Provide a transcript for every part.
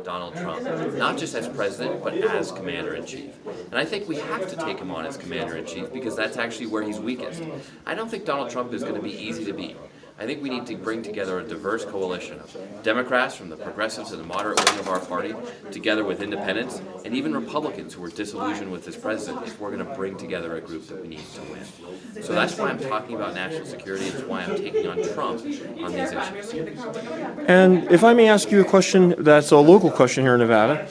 Donald Trump, not just as president, but as commander-in-chief. And I think we have to take him on as commander-in-chief because that's actually where he's weakest. I don't think Donald Trump is going to be easy to beat. I think we need to bring together a diverse coalition of Democrats from the progressive to the moderate wing of our party, together with independents, and even Republicans who are disillusioned with this president if we're going to bring together a group that we need to win. So that's why I'm talking about national security. It's why I'm taking on Trump on these issues. And if I may ask you a question that's a local question here in Nevada,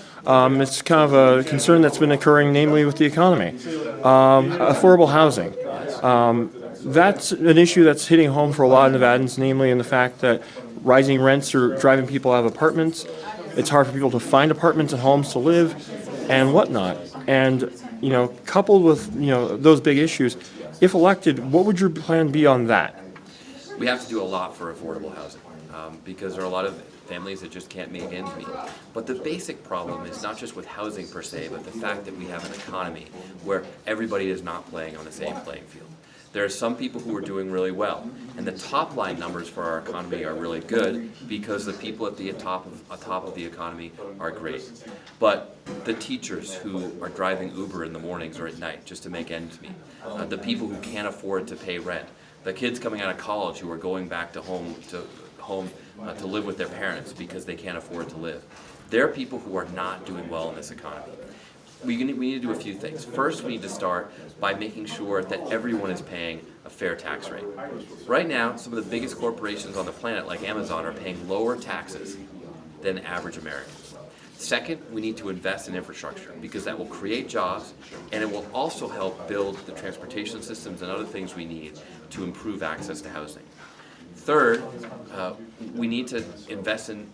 it's kind of a concern that's been occurring, namely with the economy. Affordable housing. That's an issue that's hitting home for a lot of Nevadans, namely in the fact that rising rents are driving people out of apartments. It's hard for people to find apartments and homes to live and whatnot. And, coupled with, those big issues, if elected, what would your plan be on that? We have to do a lot for affordable housing because there are a lot of families that just can't make ends meet. But the basic problem is not just with housing per se, but the fact that we have an economy where everybody is not playing on the same playing field. There are some people who are doing really well, and the top line numbers for our economy are really good because the people at the top of the economy are great. But the teachers who are driving Uber in the mornings or at night just to make ends meet, the people who can't afford to pay rent, the kids coming out of college who are going back to home to live with their parents because they can't afford to live. They're people who are not doing well in this economy. We need to do a few things. First, we need to start by making sure that everyone is paying a fair tax rate. Right now, some of the biggest corporations on the planet, like Amazon, are paying lower taxes than average Americans. Second, we need to invest in infrastructure because that will create jobs and it will also help build the transportation systems and other things we need to improve access to housing. Third, we need to invest in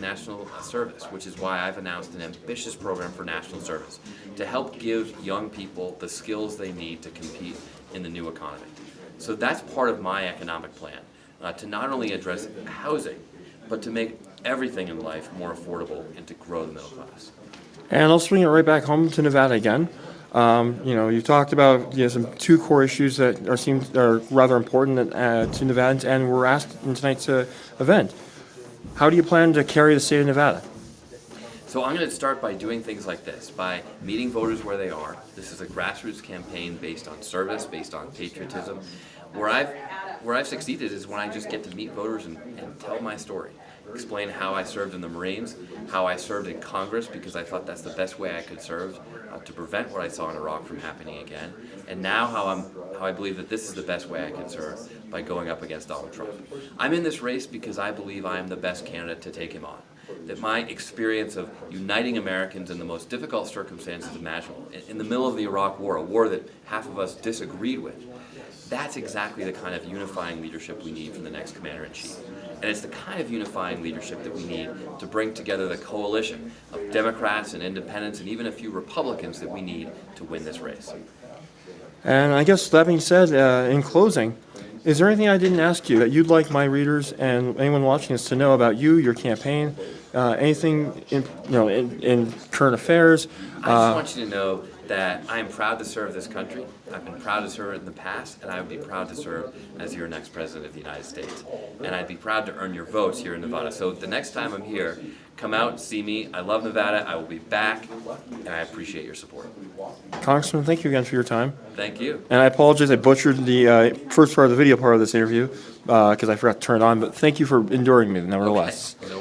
national service, which is why I've announced an ambitious program for national service to help give young people the skills they need to compete in the new economy. So that's part of my economic plan, to not only address housing, but to make everything in life more affordable and to grow the middle class. And I'll swing it right back home to Nevada again. You talked about some two core issues that are rather important to Nevadans, and were asked in tonight's event. How do you plan to carry the state of Nevada? So I'm going to start by doing things like this, by meeting voters where they are. This is a grassroots campaign based on service, based on patriotism. Where I've succeeded is when I just get to meet voters and tell my story. Explain how I served in the Marines, how I served in Congress because I thought that's the best way I could serve to prevent what I saw in Iraq from happening again, and now how I believe that this is the best way I can serve by going up against Donald Trump. I'm in this race because I believe I am the best candidate to take him on. That my experience of uniting Americans in the most difficult circumstances imaginable, in the middle of the Iraq War, a war that half of us disagreed with, that's exactly the kind of unifying leadership we need from the next commander-in-chief. And it's the kind of unifying leadership that we need to bring together the coalition of Democrats and independents and even a few Republicans that we need to win this race. And I guess that being said, in closing, is there anything I didn't ask you that you'd like my readers and anyone watching us to know about you, your campaign, anything in current affairs? I just want you to know that I am proud to serve this country. I've been proud to serve it in the past, and I would be proud to serve as your next president of the United States. And I'd be proud to earn your votes here in Nevada. So the next time I'm here, come out and see me. I love Nevada. I will be back, and I appreciate your support. Congressman, thank you again for your time. Thank you. And I apologize, I butchered the first part of the video part of this interview because I forgot to turn it on, but thank you for enduring me nevertheless. Okay. No